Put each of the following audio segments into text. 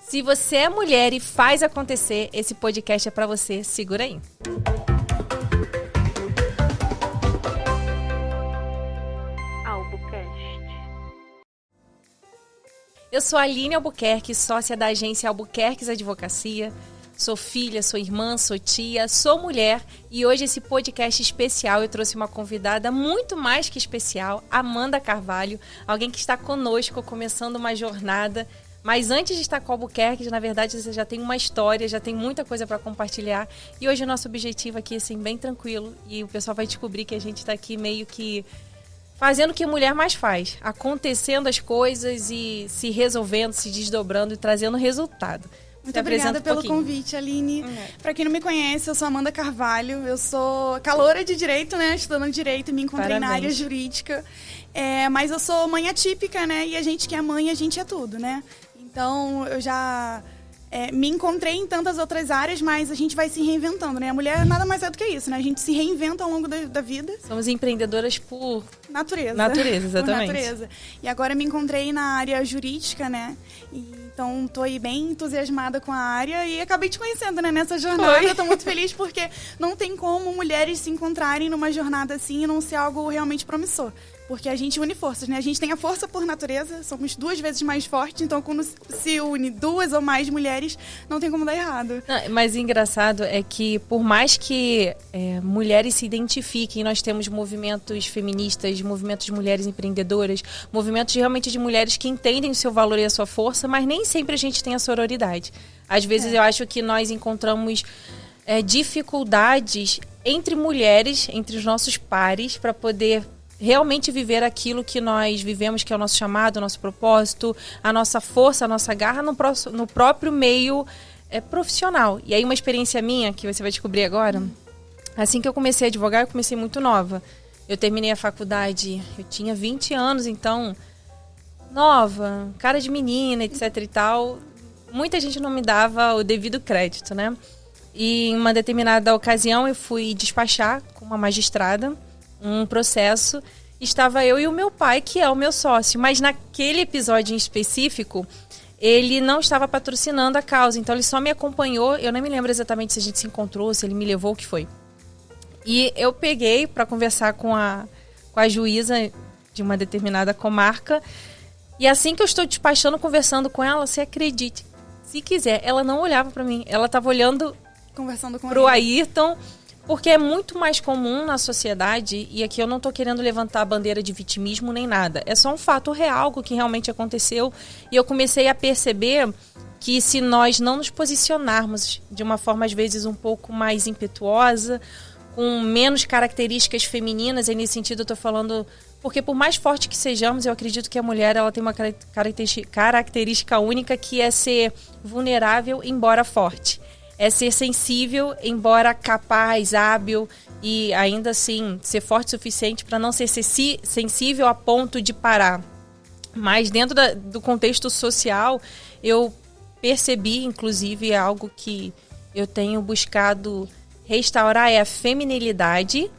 Se você é mulher e faz acontecer, esse podcast é pra você. Segura aí. Eu sou a Aline Albuquerque, sócia da agência Albuquerques Advocacia. Sou filha, sou irmã, sou tia, sou mulher e hoje esse podcast especial eu trouxe uma convidada muito mais que especial, Amanda Carvalho, alguém que está conosco começando uma jornada. Mas antes de estar com a Albuquerque, na verdade você já tem uma história, já tem muita coisa para compartilhar. E hoje o nosso objetivo aqui é assim, bem tranquilo e o pessoal vai descobrir que a gente está aqui meio que fazendo o que a mulher mais faz, acontecendo as coisas e se resolvendo, se desdobrando e trazendo resultado. Muito obrigada pelo convite, Aline. Para quem não me conhece, eu sou Amanda Carvalho, eu sou caloura de Direito, né? Estudando Direito, me encontrei na área jurídica. Mas eu sou mãe atípica, né? E a gente que é mãe, a gente é tudo, né? Então, eu já me encontrei em tantas outras áreas, mas a gente vai se reinventando, né? A mulher nada mais é do que isso, né? A gente se reinventa ao longo da vida. Somos empreendedoras por natureza. Natureza, exatamente. Por natureza. E agora me encontrei na área jurídica, né? Então, tô aí bem entusiasmada com a área e acabei te conhecendo, né, nessa jornada. Eu tô muito feliz porque não tem como mulheres se encontrarem numa jornada assim e não ser algo realmente promissor. Porque a gente une forças, né? A gente tem a força por natureza, somos 2 vezes mais fortes, então quando se une 2 ou mais mulheres, não tem como dar errado. Não, mas o engraçado é que por mais que mulheres se identifiquem, nós temos movimentos feministas, movimentos de mulheres empreendedoras, movimentos realmente de mulheres que entendem o seu valor e a sua força, mas nem sempre a gente tem a sororidade. Às vezes eu acho que nós encontramos dificuldades entre mulheres, entre os nossos pares, para poder realmente viver aquilo que nós vivemos, que é o nosso chamado, o nosso propósito, a nossa força, a nossa garra no próprio meio profissional. E aí uma experiência minha, que você vai descobrir agora, assim que eu comecei a advogar, eu comecei muito nova. Eu terminei a faculdade, eu tinha 20 anos, então, nova, cara de menina, etc e tal. Muita gente não me dava o devido crédito, né? E em uma determinada ocasião eu fui despachar com uma magistrada um processo, estava eu e o meu pai, que é o meu sócio, mas naquele episódio em específico, ele não estava patrocinando a causa, então ele só me acompanhou, eu não me lembro exatamente se a gente se encontrou, se ele me levou, o que foi. E eu peguei para conversar com a juíza de uma determinada comarca, e assim que eu estou despachando, conversando com ela, você acredite, se quiser, ela não olhava para mim, ela estava olhando para o Ayrton, porque é muito mais comum na sociedade, e aqui eu não estou querendo levantar a bandeira de vitimismo nem nada, é só um fato real, algo que realmente aconteceu, e eu comecei a perceber que se nós não nos posicionarmos de uma forma às vezes um pouco mais impetuosa, com menos características femininas, e nesse sentido eu estou falando, porque por mais forte que sejamos, eu acredito que a mulher ela tem uma característica única, que é ser vulnerável, embora forte. É ser sensível, embora capaz, hábil e ainda assim ser forte o suficiente para não ser sensível a ponto de parar. Mas dentro do contexto social, eu percebi, inclusive, algo que eu tenho buscado restaurar, é a feminilidade,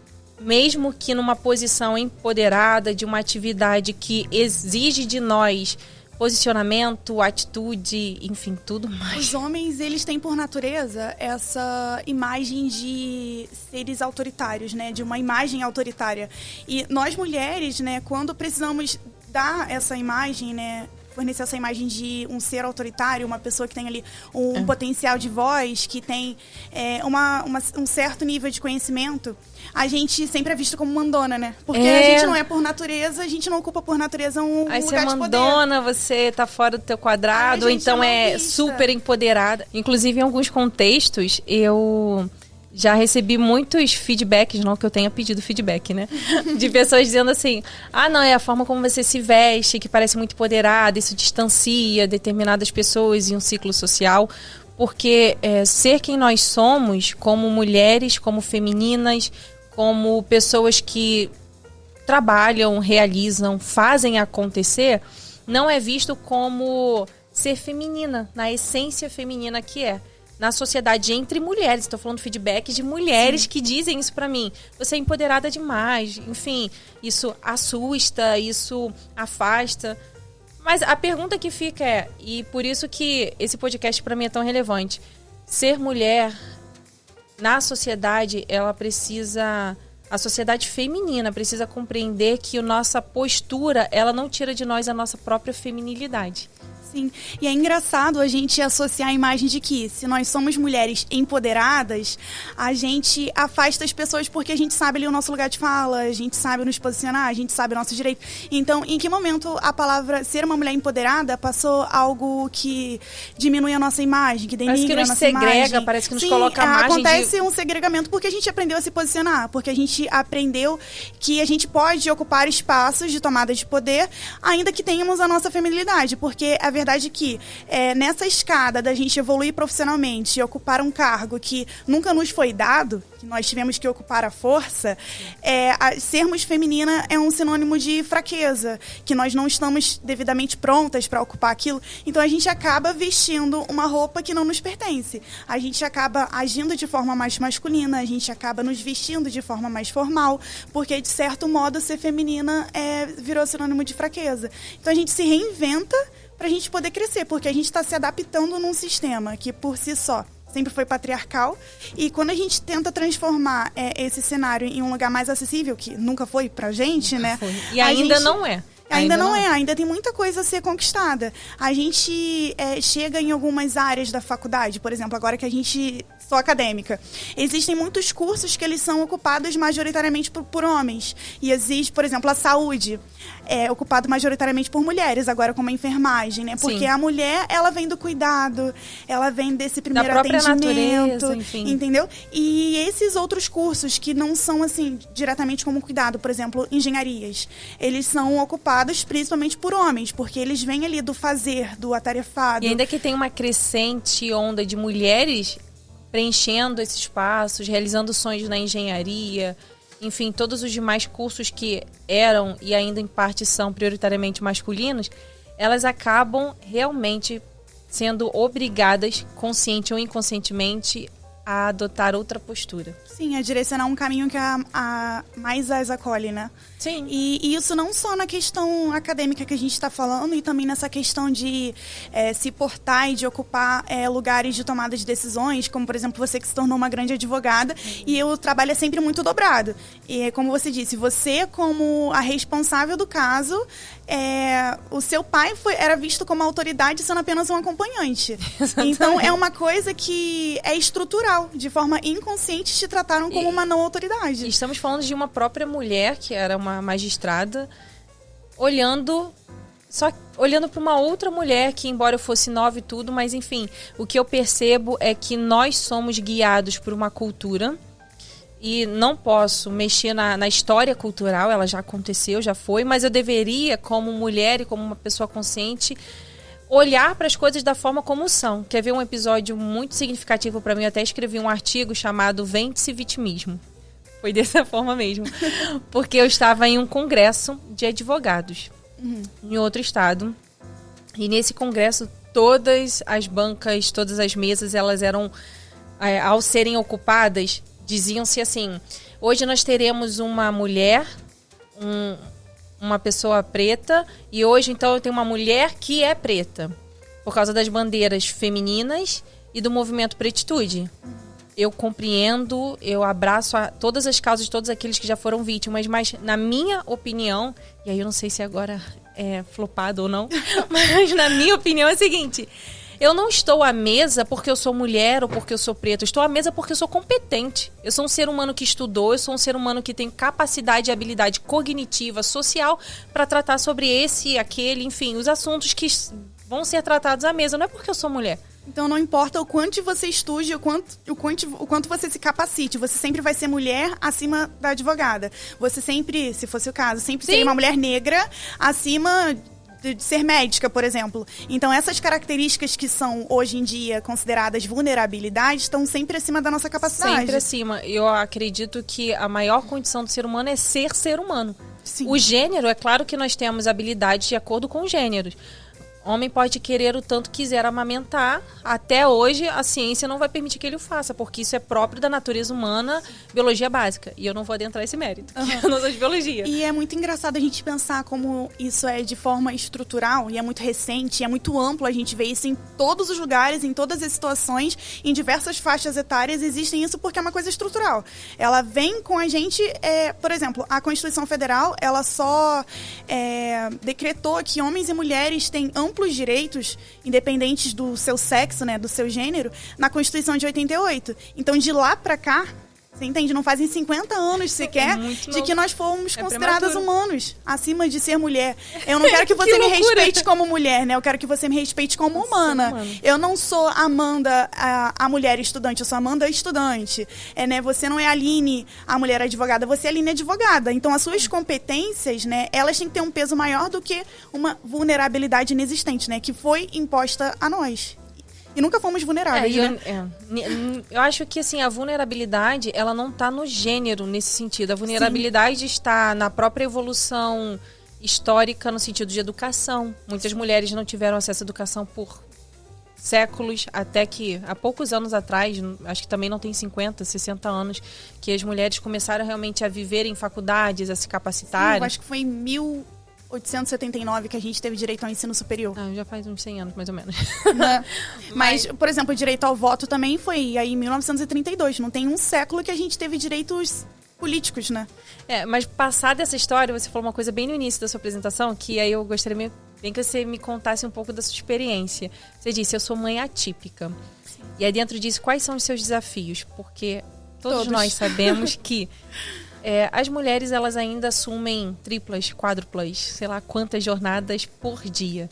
mesmo que numa posição empoderada, de uma atividade que exige de nós posicionamento, atitude, enfim, tudo mais. Os homens, eles têm por natureza essa imagem de seres autoritários, né? De uma imagem autoritária. E nós mulheres, né, quando precisamos dar essa imagem, né, fornecer essa imagem de um ser autoritário, uma pessoa que tem ali um potencial de voz, que tem um certo nível de conhecimento, a gente sempre é visto como mandona, né? Porque a gente não é por natureza, a gente não ocupa por natureza um lugar de poder. Aí você é mandona, você tá fora do teu quadrado, ou então é super empoderada. Inclusive, em alguns contextos, eu já recebi muitos feedbacks, não que eu tenha pedido feedback, né? De pessoas dizendo assim, não, é a forma como você se veste, que parece muito empoderada, isso distancia determinadas pessoas em um ciclo social. Porque ser quem nós somos, como mulheres, como femininas, como pessoas que trabalham, realizam, fazem acontecer, não é visto como ser feminina, na essência feminina que é. Na sociedade entre mulheres, estou falando feedback de mulheres que dizem isso pra mim. Você é empoderada demais, enfim, isso assusta, isso afasta. Mas a pergunta que fica é, e por isso que esse podcast para mim é tão relevante, ser mulher na sociedade, ela precisa... A sociedade feminina precisa compreender que a nossa postura, ela não tira de nós a nossa própria feminilidade. Sim, e é engraçado a gente associar a imagem de que se nós somos mulheres empoderadas, a gente afasta as pessoas porque a gente sabe ali o nosso lugar de fala, a gente sabe nos posicionar, a gente sabe o nosso direito. Então, em que momento a palavra ser uma mulher empoderada passou algo que diminui a nossa imagem, que denigra a nossa imagem? Parece que nos segrega, parece que nos coloca a margem acontece um segregamento porque a gente aprendeu a se posicionar, porque a gente aprendeu que a gente pode ocupar espaços de tomada de poder, ainda que tenhamos a nossa feminilidade, porque a verdade é que nessa escada da gente evoluir profissionalmente e ocupar um cargo que nunca nos foi dado, que nós tivemos que ocupar à força, sermos feminina é um sinônimo de fraqueza, que nós não estamos devidamente prontas para ocupar aquilo, então a gente acaba vestindo uma roupa que não nos pertence, a gente acaba agindo de forma mais masculina, a gente acaba nos vestindo de forma mais formal, porque de certo modo ser feminina virou sinônimo de fraqueza. Então a gente se reinventa para a gente poder crescer, porque a gente está se adaptando num sistema que, por si só, sempre foi patriarcal, e quando a gente tenta transformar esse cenário em um lugar mais acessível, que nunca foi pra gente, né? E ainda não é. Ainda não é, ainda tem muita coisa a ser conquistada. A gente chega em algumas áreas da faculdade, por exemplo, agora que a gente sou acadêmica. Existem muitos cursos que eles são ocupados majoritariamente por homens. E existe, por exemplo, a saúde é ocupado majoritariamente por mulheres, agora como a enfermagem, né? Porque a mulher, ela vem do cuidado, ela vem desse primeiro atendimento, natureza, enfim. Entendeu? E esses outros cursos que não são, assim, diretamente como cuidado, por exemplo, engenharias, eles são ocupados principalmente por homens, porque eles vêm ali do fazer, do atarefado. E ainda que tem uma crescente onda de mulheres preenchendo esses espaços, realizando sonhos na engenharia, enfim, todos os demais cursos que eram e ainda em parte são prioritariamente masculinos, elas acabam realmente sendo obrigadas, consciente ou inconscientemente, a adotar outra postura. Sim, a direcionar um caminho que mais as acolhe, né? Sim. E isso não só na questão acadêmica que a gente está falando, e também nessa questão de se portar e de ocupar lugares de tomada de decisões, como, por exemplo, você que se tornou uma grande advogada, e o trabalho é sempre muito dobrado. E, como você disse, você como a responsável do caso, o seu pai era visto como autoridade sendo apenas um acompanhante. Então, é uma coisa que é estrutural. De forma inconsciente, te trataram como uma não autoridade. Estamos falando de uma própria mulher, que era uma magistrada, olhando para uma outra mulher, que embora eu fosse nova e tudo, mas enfim, o que eu percebo é que nós somos guiados por uma cultura e não posso mexer na história cultural, ela já aconteceu, já foi, mas eu deveria, como mulher e como uma pessoa consciente, olhar para as coisas da forma como são. Quer ver um episódio muito significativo para mim? Eu até escrevi um artigo chamado Vende-se Vitimismo. Foi dessa forma mesmo. Porque eu estava em um congresso de advogados em outro estado. E nesse congresso, todas as bancas, todas as mesas, elas eram, ao serem ocupadas, diziam-se assim: hoje nós teremos uma mulher, uma pessoa preta, e hoje então eu tenho uma mulher que é preta, por causa das bandeiras femininas e do movimento Pretitude. Eu compreendo, eu abraço todas as causas de todos aqueles que já foram vítimas, mas na minha opinião, e aí eu não sei se agora é flopado ou não, mas na minha opinião é o seguinte: eu não estou à mesa porque eu sou mulher ou porque eu sou preta. Eu estou à mesa porque eu sou competente. Eu sou um ser humano que estudou, eu sou um ser humano que tem capacidade e habilidade cognitiva, social, para tratar sobre esse, aquele, enfim, os assuntos que vão ser tratados à mesa. Não é porque eu sou mulher. Então não importa o quanto você estude, o quanto você se capacite, você sempre vai ser mulher acima da advogada. Você sempre, se fosse o caso, sempre seria uma mulher negra acima de ser médica, por exemplo. Então essas características que são hoje em dia consideradas vulnerabilidades estão sempre acima da nossa capacidade. Sempre acima. Eu acredito que a maior condição do ser humano é ser humano. Sim. O gênero, é claro que nós temos habilidades de acordo com os gêneros. Homem pode querer o tanto quiser amamentar. Até hoje, a ciência não vai permitir que ele o faça, porque isso é próprio da natureza humana, biologia básica. E eu não vou adentrar esse mérito, que eu não sou de biologia. E é muito engraçado a gente pensar como isso é de forma estrutural, e é muito recente, e é muito amplo. A gente vê isso em todos os lugares, em todas as situações, em diversas faixas etárias. Existem isso porque é uma coisa estrutural. Ela vem com a gente, por exemplo, a Constituição Federal, ela só decretou que homens e mulheres têm amplos direitos, independentes do seu sexo, né, do seu gênero, na Constituição de 88. Então, de lá pra cá, você entende? Não fazem 50 anos sequer de que nós fomos consideradas humanos, acima de ser mulher. Eu não quero que você me respeite como mulher, né? Eu quero que você me respeite como humana. Eu não sou Amanda, a mulher estudante, eu sou Amanda estudante. Né? Você não é a Aline, a mulher advogada, você é a Aline advogada. Então, as suas competências, né, elas têm que ter um peso maior do que uma vulnerabilidade inexistente, né? Que foi imposta a nós. E nunca fomos vulneráveis, né? Eu acho que, assim, a vulnerabilidade, ela não está no gênero nesse sentido. A vulnerabilidade está na própria evolução histórica, no sentido de educação. Muitas mulheres não tiveram acesso à educação por séculos, até que há poucos anos atrás, acho que também não tem 50, 60 anos, que as mulheres começaram realmente a viver em faculdades, a se capacitarem. Eu acho que foi em 1879 que a gente teve direito ao ensino superior. Já faz uns 100 anos, mais ou menos. Né? Mas, por exemplo, o direito ao voto também foi aí em 1932. Não tem um século que a gente teve direitos políticos, né? Mas passada essa história, você falou uma coisa bem no início da sua apresentação, que aí eu gostaria bem que você me contasse um pouco da sua experiência. Você disse, eu sou mãe atípica. Sim. E aí dentro disso, quais são os seus desafios? Porque todos nós sabemos que as mulheres, elas ainda assumem triplas, quádruplas, sei lá quantas jornadas por dia.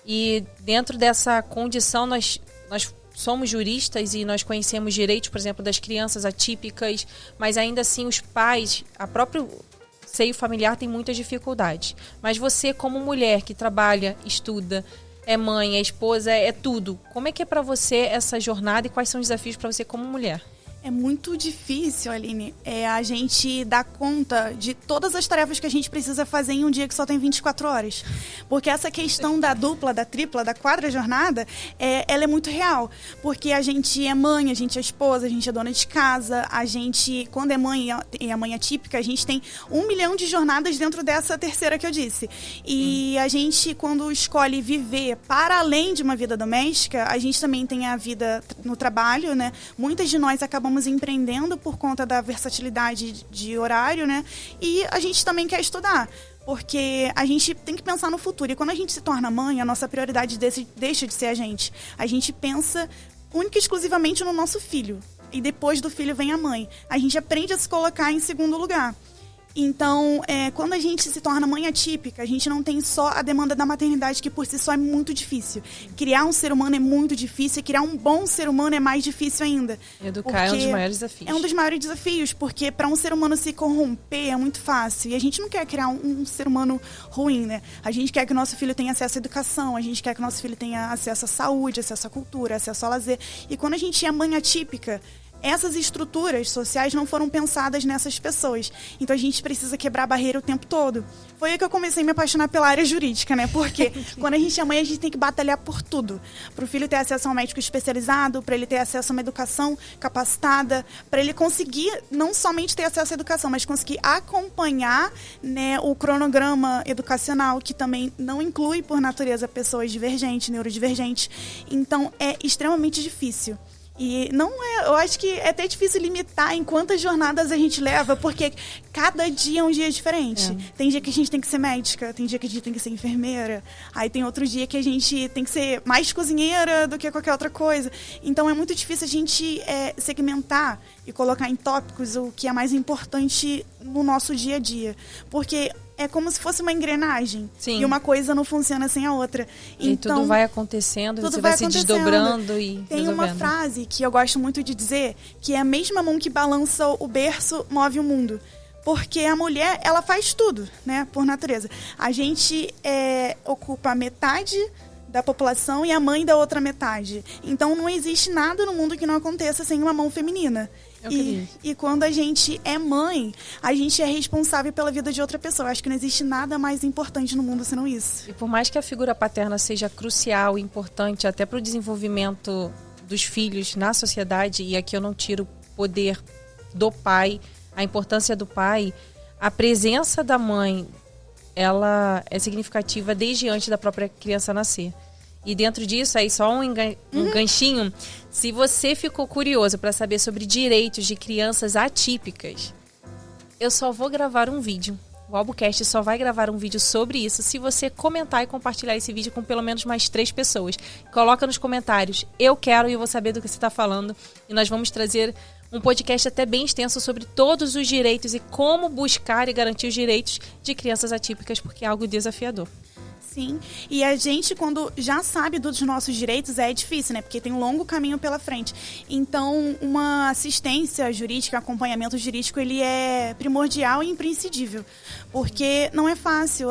E dentro dessa condição, nós somos juristas e nós conhecemos direitos, por exemplo, das crianças atípicas, mas ainda assim os pais, a próprio seio familiar tem muitas dificuldades. Mas você, como mulher que trabalha, estuda, é mãe, é esposa, é tudo. Como é que é para você essa jornada e quais são os desafios para você como mulher? É muito difícil, Aline, a gente dar conta de todas as tarefas que a gente precisa fazer em um dia que só tem 24 horas. Porque essa questão da dupla, da tripla, da quadra jornada, ela é muito real. Porque a gente é mãe, a gente é esposa, a gente é dona de casa, a gente, quando é mãe e a mãe é típica, a gente tem 1 milhão de jornadas dentro dessa terceira que eu disse. E a gente, quando escolhe viver para além de uma vida doméstica, a gente também tem a vida no trabalho, né? Muitas de nós acabamos empreendendo por conta da versatilidade de horário, né? E a gente também quer estudar, porque a gente tem que pensar no futuro. E quando a gente se torna mãe, a nossa prioridade deixa de ser a gente. A gente pensa única e exclusivamente no nosso filho. E depois do filho vem a mãe. A gente aprende a se colocar em segundo lugar. Então, quando a gente se torna mãe atípica, a gente não tem só a demanda da maternidade, que por si só é muito difícil. Criar um ser humano é muito difícil, e criar um bom ser humano é mais difícil ainda. Educar é um dos maiores desafios. É um dos maiores desafios, porque para um ser humano se corromper é muito fácil. E a gente não quer criar um ser humano ruim, né? A gente quer que o nosso filho tenha acesso à educação, a gente quer que o nosso filho tenha acesso à saúde, acesso à cultura, acesso ao lazer. E quando a gente é mãe atípica, essas estruturas sociais não foram pensadas nessas pessoas. Então a gente precisa quebrar a barreira o tempo todo. Foi aí que eu comecei a me apaixonar pela área jurídica, né? Porque quando a gente é mãe, a gente tem que batalhar por tudo. Para o filho ter acesso a um médico especializado, para ele ter acesso a uma educação capacitada, para ele conseguir não somente ter acesso à educação, mas conseguir acompanhar, né, o cronograma educacional, que também não inclui, por natureza, pessoas divergentes, neurodivergentes. Então é extremamente difícil. E não eu acho que é até difícil limitar em quantas jornadas a gente leva, porque cada dia é um dia diferente. Tem dia que a gente tem que ser médica, tem dia que a gente tem que ser enfermeira, aí tem outro dia que a gente tem que ser mais cozinheira do que qualquer outra coisa. Então é muito difícil a gente segmentar e colocar em tópicos o que é mais importante no nosso dia a dia. Porque é como se fosse uma engrenagem. Sim. E uma coisa não funciona sem a outra. E então, tudo vai acontecendo, você vai se desdobrando e tem resolvendo. Uma frase que eu gosto muito de dizer, que é a mesma mão que balança o berço move o mundo. Porque a mulher, ela faz tudo, né? Por natureza. A gente ocupa metade da população e a mãe da outra metade. Então não existe nada no mundo que não aconteça sem uma mão feminina. E quando a gente é mãe, a gente é responsável pela vida de outra pessoa. Eu acho que não existe nada mais importante no mundo senão isso. E por mais que a figura paterna seja crucial e importante até para o desenvolvimento dos filhos na sociedade, e aqui eu não tiro o poder do pai, a importância do pai, a presença da mãe, ela é significativa desde antes da própria criança nascer. E dentro disso, aí só um ganchinho, se você ficou curioso para saber sobre direitos de crianças atípicas, eu só vou gravar um vídeo. O Albucast só vai gravar um vídeo sobre isso se você comentar e compartilhar esse vídeo com pelo menos mais 3 pessoas. Coloca nos comentários, eu quero e eu vou saber do que você está falando. E nós vamos trazer um podcast até bem extenso sobre todos os direitos e como buscar e garantir os direitos de crianças atípicas, porque é algo desafiador. Sim, e a gente, quando já sabe dos nossos direitos, é difícil, né? Porque tem um longo caminho pela frente. Então, uma assistência jurídica, acompanhamento jurídico, ele é primordial e imprescindível. Porque não é fácil,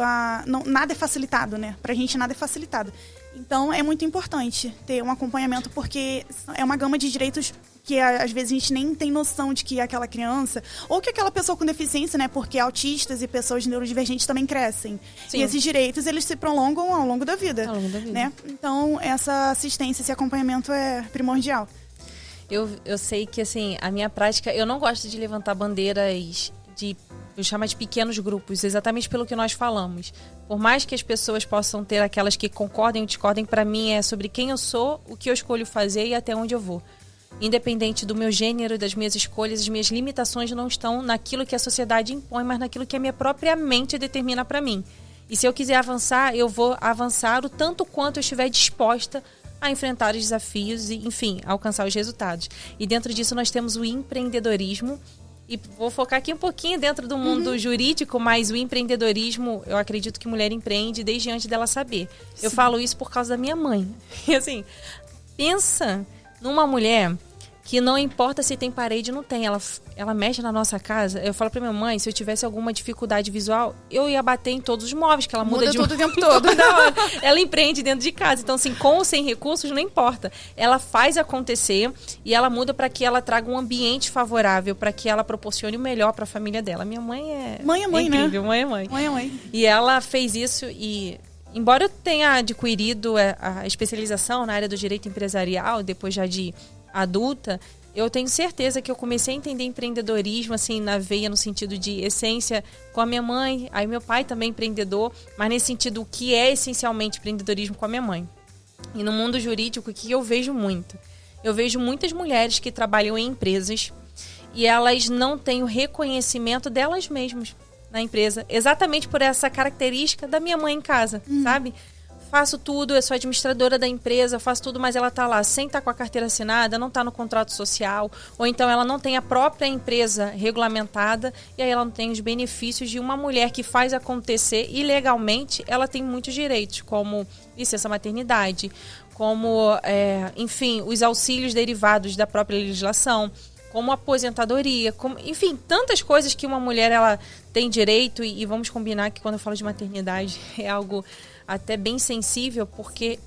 nada é facilitado, né? Pra gente nada é facilitado. Então, é muito importante ter um acompanhamento, porque é uma gama de direitos que às vezes a gente nem tem noção de que aquela criança, ou que aquela pessoa com deficiência, né, porque autistas e pessoas neurodivergentes também crescem. Sim. E esses direitos, eles se prolongam ao longo da vida. Ao longo da vida. Né? Então, essa assistência, esse acompanhamento é primordial. Eu sei que, assim, a minha prática, eu não gosto de levantar bandeiras eu chamo de pequenos grupos, exatamente pelo que nós falamos. Por mais que as pessoas possam ter aquelas que concordem ou discordem, para mim é sobre quem eu sou, o que eu escolho fazer e até onde eu vou. Independente do meu gênero, das minhas escolhas, as minhas limitações não estão naquilo que a sociedade impõe, mas naquilo que a minha própria mente determina para mim. E se eu quiser avançar, eu vou avançar o tanto quanto eu estiver disposta a enfrentar os desafios e, enfim, alcançar os resultados. E dentro disso nós temos o empreendedorismo. E vou focar aqui um pouquinho dentro do mundo jurídico, mas o empreendedorismo, eu acredito que mulher empreende desde antes dela saber. Sim. Eu falo isso por causa da minha mãe. E assim, pensa numa mulher que não importa se tem parede ou não tem, ela mexe na nossa casa. Eu falo pra minha mãe, se eu tivesse alguma dificuldade visual, eu ia bater em todos os móveis, que ela muda de todo o tempo todo. Ela empreende dentro de casa. Então, assim, com ou sem recursos, não importa. Ela faz acontecer e ela muda para que ela traga um ambiente favorável, para que ela proporcione o melhor para a família dela. Minha mãe é mãe, incrível, né? Mãe é mãe. Mãe é mãe. E ela fez isso e... Embora eu tenha adquirido a especialização na área do direito empresarial, depois já de adulta, eu tenho certeza que eu comecei a entender empreendedorismo assim na veia, no sentido de essência, com a minha mãe. Aí meu pai também é empreendedor, mas nesse sentido, o que é essencialmente empreendedorismo com a minha mãe. E no mundo jurídico, o que eu vejo muito? Eu vejo muitas mulheres que trabalham em empresas e elas não têm o reconhecimento delas mesmas na empresa, exatamente por essa característica da minha mãe em casa, sabe? Faço tudo, eu sou administradora da empresa, faço tudo, mas ela tá lá sem estar com a carteira assinada, não tá no contrato social, ou então ela não tem a própria empresa regulamentada e aí ela não tem os benefícios de uma mulher que faz acontecer e legalmente ela tem muitos direitos, como licença maternidade, como, enfim, os auxílios derivados da própria legislação, como aposentadoria, enfim, tantas coisas que uma mulher ela tem direito e vamos combinar que quando eu falo de maternidade é algo até bem sensível, porque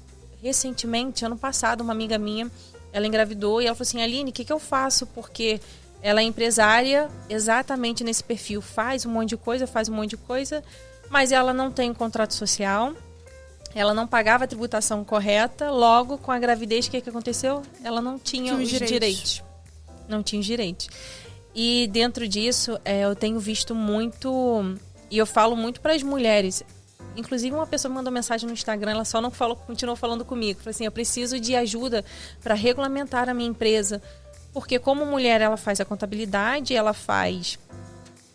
recentemente, ano passado, uma amiga minha, ela engravidou e ela falou assim, Aline, o que eu faço? Porque ela é empresária exatamente nesse perfil, faz um monte de coisa, mas ela não tem um contrato social, ela não pagava a tributação correta, logo com a gravidez, o que aconteceu? Ela não tinha os direitos. Não tinha os direitos. E dentro disso, eu tenho visto muito, e eu falo muito para as mulheres. Inclusive, uma pessoa me mandou mensagem no Instagram, ela só não continuou falando comigo. Falou assim, eu preciso de ajuda para regulamentar a minha empresa. Porque como mulher, ela faz a contabilidade, ela faz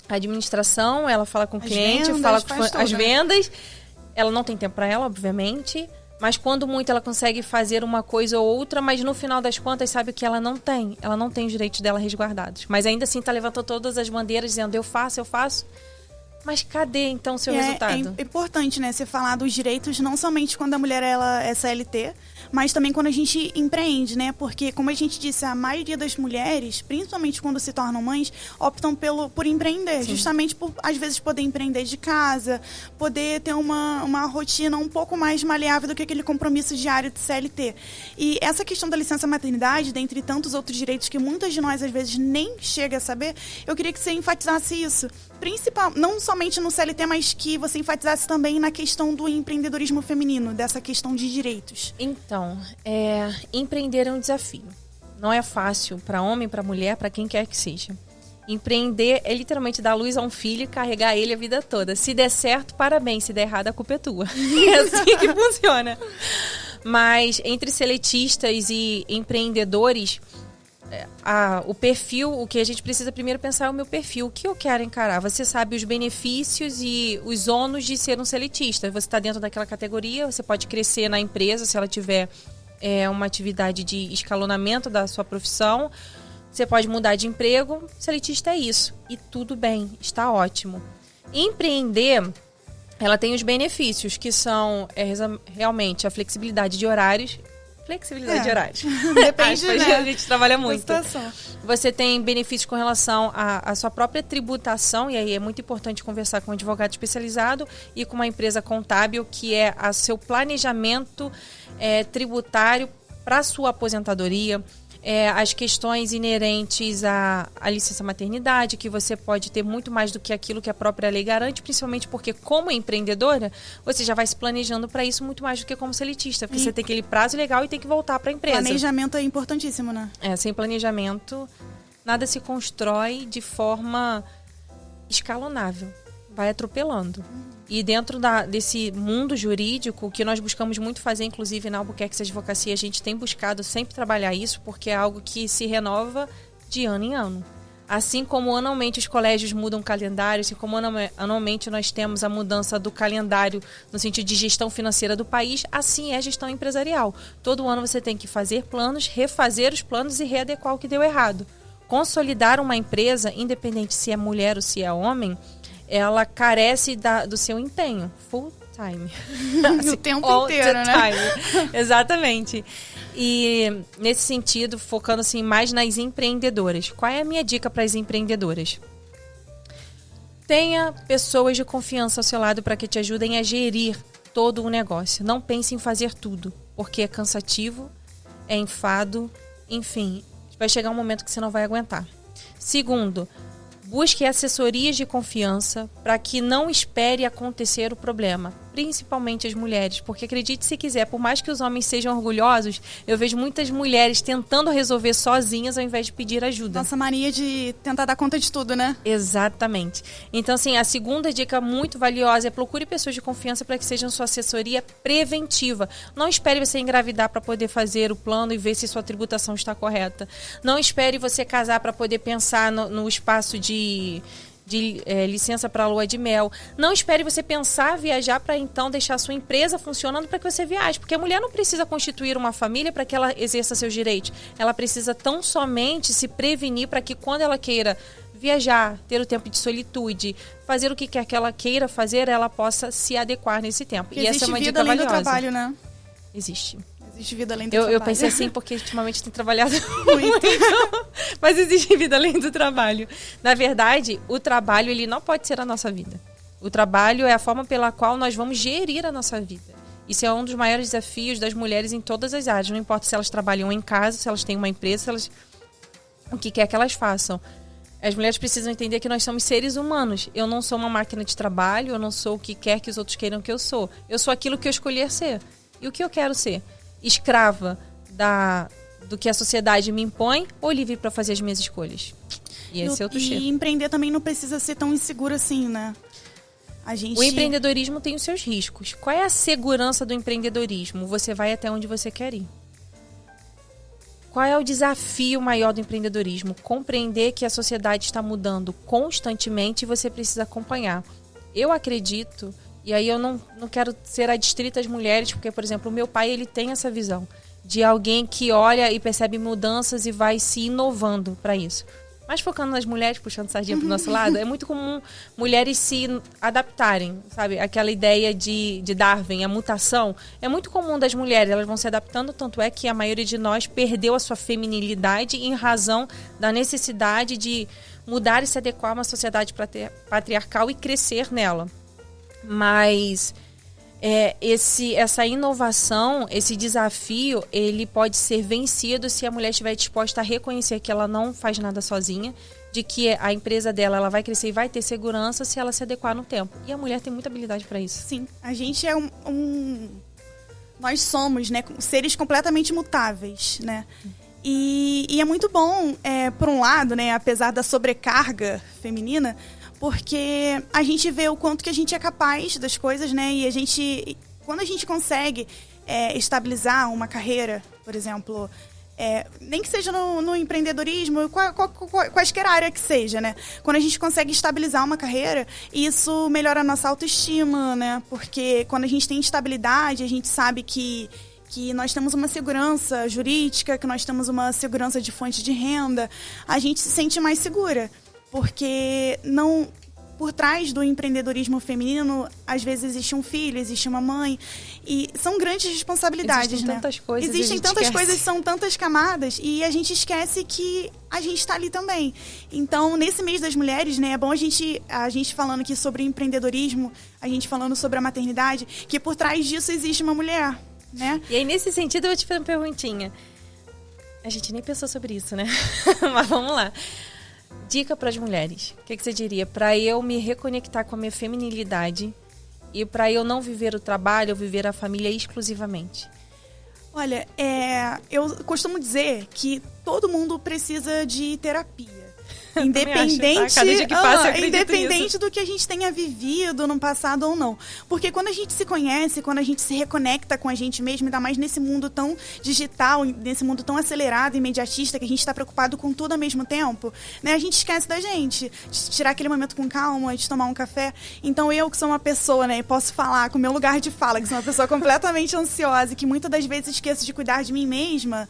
a administração, ela fala com o cliente, fala com as vendas. Ela não tem tempo para ela, obviamente. Mas quando muito, ela consegue fazer uma coisa ou outra, mas no final das contas, sabe o que ela não tem? Ela não tem os direitos dela resguardados. Mas ainda assim, está levantando todas as bandeiras, dizendo, eu faço. Mas cadê, então, o seu resultado? É importante, né, você falar dos direitos, não somente quando a mulher ela é CLT, mas também quando a gente empreende, né? Porque, como a gente disse, a maioria das mulheres, principalmente quando se tornam mães, optam por empreender. Sim. Justamente por, às vezes, poder empreender de casa, poder ter uma rotina um pouco mais maleável do que aquele compromisso diário de CLT. E essa questão da licença maternidade, dentre tantos outros direitos que muitas de nós, às vezes, nem chega a saber, eu queria que você enfatizasse isso. Não somente no CLT, mas que você enfatizasse também na questão do empreendedorismo feminino, dessa questão de direitos. Então, empreender é um desafio. Não é fácil para homem, para mulher, para quem quer que seja. Empreender é literalmente dar luz a um filho e carregar ele a vida toda. Se der certo, parabéns. Se der errado, a culpa é tua. É assim que funciona. Mas entre seletistas e empreendedores, o perfil, o que a gente precisa primeiro pensar é o meu perfil. O que eu quero encarar? Você sabe os benefícios e os ônus de ser um seletista. Você está dentro daquela categoria, você pode crescer na empresa se ela tiver uma atividade de escalonamento da sua profissão. Você pode mudar de emprego. Seletista é isso. E tudo bem, está ótimo. Empreender, ela tem os benefícios, que são realmente a flexibilidade de horários. Flexibilidade de horários. Depende, né? A gente trabalha muito. Você tem benefícios com relação à sua própria tributação, e aí é muito importante conversar com um advogado especializado e com uma empresa contábil, que é o seu planejamento tributário para a sua aposentadoria. As questões inerentes à licença maternidade, que você pode ter muito mais do que aquilo que a própria lei garante, principalmente porque, como empreendedora, você já vai se planejando para isso muito mais do que como seletista, porque você tem aquele prazo legal e tem que voltar para a empresa. Planejamento é importantíssimo, né? Sem planejamento, nada se constrói de forma escalonável. Vai atropelando. E dentro desse mundo jurídico, o que nós buscamos muito fazer, inclusive na Albuquerque Advocacia, a gente tem buscado sempre trabalhar isso, porque é algo que se renova de ano em ano. Assim como anualmente os colégios mudam o calendário, assim como anualmente nós temos a mudança do calendário no sentido de gestão financeira do país, assim é a gestão empresarial. Todo ano você tem que fazer planos, refazer os planos e readequar o que deu errado. Consolidar uma empresa, independente se é mulher ou se é homem, ela carece do seu empenho, full time. O tempo inteiro, né? Exatamente. E nesse sentido, focando assim mais nas empreendedoras. Qual é a minha dica para as empreendedoras? Tenha pessoas de confiança ao seu lado para que te ajudem a gerir todo o negócio. Não pense em fazer tudo, porque é cansativo, é enfado, enfim, vai chegar um momento que você não vai aguentar. Segundo, busque assessorias de confiança para que não espere acontecer o problema, principalmente as mulheres, porque acredite se quiser, por mais que os homens sejam orgulhosos, eu vejo muitas mulheres tentando resolver sozinhas ao invés de pedir ajuda. Nossa mania de tentar dar conta de tudo, né? Exatamente. Então, assim, a segunda dica muito valiosa é procure pessoas de confiança para que sejam sua assessoria preventiva. Não espere você engravidar para poder fazer o plano e ver se sua tributação está correta. Não espere você casar para poder pensar no espaço de licença para a lua de mel. Não espere você pensar viajar para então deixar a sua empresa funcionando para que você viaje, porque a mulher não precisa constituir uma família para que ela exerça seus direitos. Ela precisa tão somente se prevenir para que quando ela queira viajar, ter o tempo de solitude, fazer o que quer que ela queira fazer, ela possa se adequar nesse tempo. Porque e essa é uma dica valiosa. Existe vida além do trabalho, né? Existe. Existe vida além do trabalho. Eu pensei assim porque ultimamente tenho trabalhado muito. Mas existe vida além do trabalho. Na verdade, o trabalho ele não pode ser a nossa vida. O trabalho é a forma pela qual nós vamos gerir a nossa vida. Isso é um dos maiores desafios das mulheres em todas as áreas. Não importa se elas trabalham em casa, se elas têm uma empresa, o que quer que elas façam. As mulheres precisam entender que nós somos seres humanos. Eu não sou uma máquina de trabalho, eu não sou o que quer que os outros queiram que eu sou. Eu sou aquilo que eu escolher ser. E o que eu quero ser? Escrava do que a sociedade me impõe ou livre para fazer as minhas escolhas? E esse é outro cheiro. E empreender também não precisa ser tão inseguro assim, né? O empreendedorismo tem os seus riscos. Qual é a segurança do empreendedorismo? Você vai até onde você quer ir. Qual é o desafio maior do empreendedorismo? Compreender que a sociedade está mudando constantemente e você precisa acompanhar. Eu acredito... E aí eu não quero ser adstrita às mulheres, porque, por exemplo, o meu pai ele tem essa visão de alguém que olha e percebe mudanças e vai se inovando para isso. Mas focando nas mulheres, puxando sardinha pro nosso lado, é muito comum mulheres se adaptarem, sabe? Aquela ideia de Darwin, a mutação, é muito comum das mulheres, elas vão se adaptando, tanto é que a maioria de nós perdeu a sua feminilidade em razão da necessidade de mudar e se adequar a uma sociedade patriarcal e crescer nela. Mas essa inovação, esse desafio, ele pode ser vencido se a mulher estiver disposta a reconhecer que ela não faz nada sozinha, de que a empresa dela ela vai crescer e vai ter segurança se ela se adequar no tempo. E a mulher tem muita habilidade para isso. Sim, a gente é nós somos, né, seres completamente mutáveis, né? E é muito bom, por um lado, né, apesar da sobrecarga feminina, porque a gente vê o quanto que a gente é capaz das coisas, né? E quando a gente consegue estabilizar uma carreira, por exemplo, nem que seja no empreendedorismo, quaisquer área que seja, né? Quando a gente consegue estabilizar uma carreira, isso melhora a nossa autoestima, né? Porque quando a gente tem estabilidade, a gente sabe que nós temos uma segurança jurídica, que nós temos uma segurança de fonte de renda, a gente se sente mais segura. Porque por trás do empreendedorismo feminino, às vezes existe um filho, existe uma mãe, e são grandes responsabilidades, existem tantas coisas, existem tantas coisas, são tantas camadas, e a gente esquece que a gente está ali também. Então, nesse mês das mulheres, né, é bom a gente falando aqui sobre empreendedorismo, a gente falando sobre a maternidade, que por trás disso existe uma mulher, né? E aí, nesse sentido, eu vou te fazer uma perguntinha. A gente nem pensou sobre isso, né? Mas vamos lá. Dica para as mulheres. O que você diria? Para eu me reconectar com a minha feminilidade e para eu não viver o trabalho, eu viver a família exclusivamente. Olha, eu costumo dizer que todo mundo precisa de terapia. Independente, cada dia que passa, independente do que a gente tenha vivido no passado ou não. Porque quando a gente se conhece, quando a gente se reconecta com a gente mesmo, ainda mais nesse mundo tão digital, nesse mundo tão acelerado, imediatista, que a gente está preocupado com tudo ao mesmo tempo, né? A gente esquece da gente, de tirar aquele momento com calma, de tomar um café. Então eu, que sou uma pessoa, né, posso falar com o meu lugar de fala, que sou uma pessoa completamente ansiosa e que muitas das vezes esqueço de cuidar de mim mesma,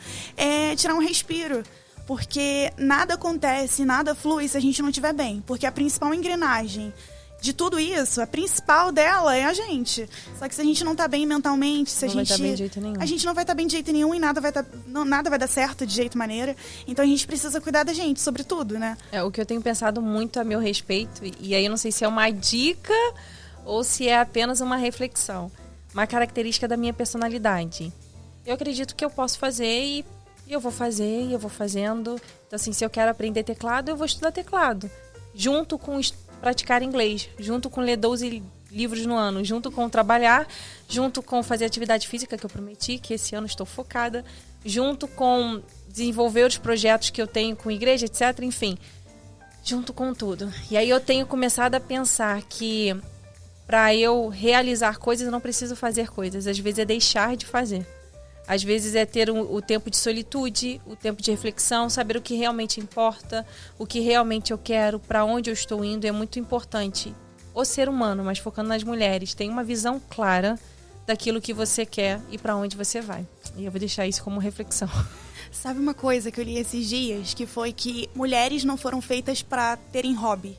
tirar um respiro. Porque nada acontece, nada flui se a gente não estiver bem. Porque a principal engrenagem de tudo isso, a principal dela é a gente. Só que se a gente não tá bem mentalmente, se a gente... Não vai estar bem de jeito nenhum. A gente não vai estar bem de jeito nenhum e nada vai dar certo de jeito maneira. Então a gente precisa cuidar da gente, sobretudo, né? O que eu tenho pensado muito a meu respeito, e aí eu não sei se é uma dica ou se é apenas uma reflexão. Uma característica da minha personalidade. Eu acredito que eu posso fazer e eu vou fazer, e eu vou fazendo. Então, assim, se eu quero aprender teclado, eu vou estudar teclado. Junto com praticar inglês, junto com ler 12 livros no ano, junto com trabalhar, junto com fazer atividade física, que eu prometi, que esse ano estou focada, junto com desenvolver os projetos que eu tenho com igreja, etc. Enfim, junto com tudo. E aí eu tenho começado a pensar que para eu realizar coisas, eu não preciso fazer coisas. Às vezes é deixar de fazer. Às vezes é ter o tempo de solitude, o tempo de reflexão, saber o que realmente importa, o que realmente eu quero, para onde eu estou indo. É muito importante. O ser humano, mas focando nas mulheres, tem uma visão clara daquilo que você quer e para onde você vai. E eu vou deixar isso como reflexão. Sabe uma coisa que eu li esses dias? Que foi que mulheres não foram feitas para terem hobby.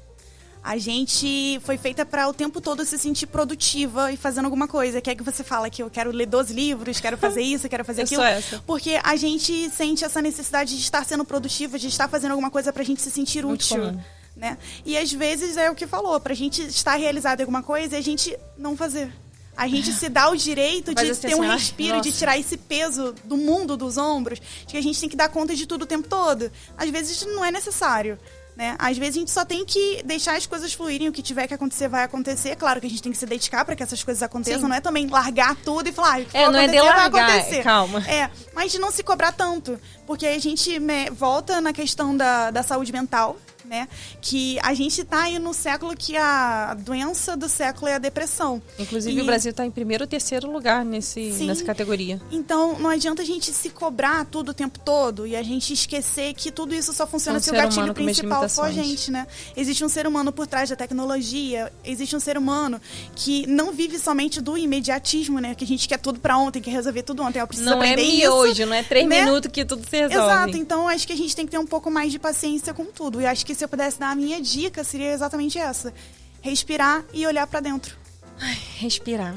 A gente foi feita para o tempo todo se sentir produtiva e fazendo alguma coisa. Que é que você fala que eu quero ler 12 livros, quero fazer isso, quero fazer aquilo. Essa. Porque a gente sente essa necessidade de estar sendo produtiva, de estar fazendo alguma coisa pra gente se sentir muito útil. Comum. Né? E às vezes é o que falou, pra gente estar realizado em alguma coisa e a gente não fazer. A gente se dá o direito de ter um respiro, de tirar esse peso do mundo dos ombros, de que a gente tem que dar conta de tudo o tempo todo. Às vezes não é necessário. Né? Às vezes a gente só tem que deixar as coisas fluírem, o que tiver que acontecer vai acontecer. Claro que a gente tem que se dedicar para que essas coisas aconteçam. Sim. Não é também largar tudo e falar, não é de largar, calma. Mas de não se cobrar tanto, porque a gente volta na questão da saúde mental, né? Que a gente tá aí no século que a doença do século é a depressão. Inclusive, o Brasil está em primeiro ou terceiro lugar nessa categoria. Então, não adianta a gente se cobrar tudo o tempo todo e a gente esquecer que tudo isso só funciona se o gatilho principal for a gente, né? Existe um ser humano por trás da tecnologia, existe um ser humano que não vive somente do imediatismo, né? Que a gente quer tudo pra ontem, quer resolver tudo ontem. Eu preciso aprender isso. Não é miojo, não é 3 minutos que tudo se resolve. Exato, então acho que a gente tem que ter um pouco mais de paciência com tudo. E acho que se eu pudesse dar a minha dica, seria exatamente essa. Respirar e olhar pra dentro. Ai, respirar.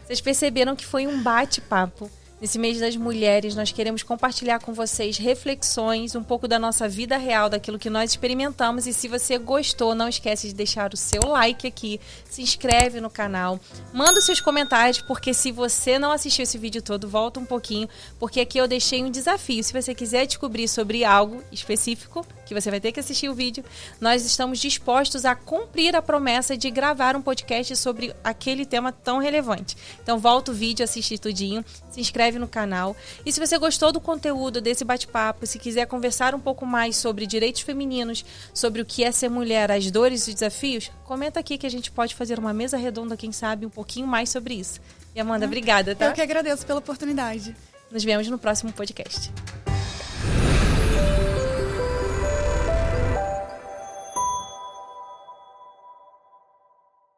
Vocês perceberam que foi um bate-papo. Nesse mês das mulheres, nós queremos compartilhar com vocês reflexões, um pouco da nossa vida real, daquilo que nós experimentamos. E se você gostou, não esquece de deixar o seu like aqui, se inscreve no canal, manda os seus comentários, porque se você não assistiu esse vídeo todo, volta um pouquinho, porque aqui eu deixei um desafio. Se você quiser descobrir sobre algo específico, que você vai ter que assistir o vídeo, nós estamos dispostos a cumprir a promessa de gravar um podcast sobre aquele tema tão relevante. Então volta o vídeo, assiste tudinho, se inscreve no canal. E se você gostou do conteúdo desse bate-papo, se quiser conversar um pouco mais sobre direitos femininos, sobre o que é ser mulher, as dores e os desafios, comenta aqui que a gente pode fazer uma mesa redonda, quem sabe, um pouquinho mais sobre isso. E Amanda, obrigada, tá? Eu que agradeço pela oportunidade. Nos vemos no próximo podcast.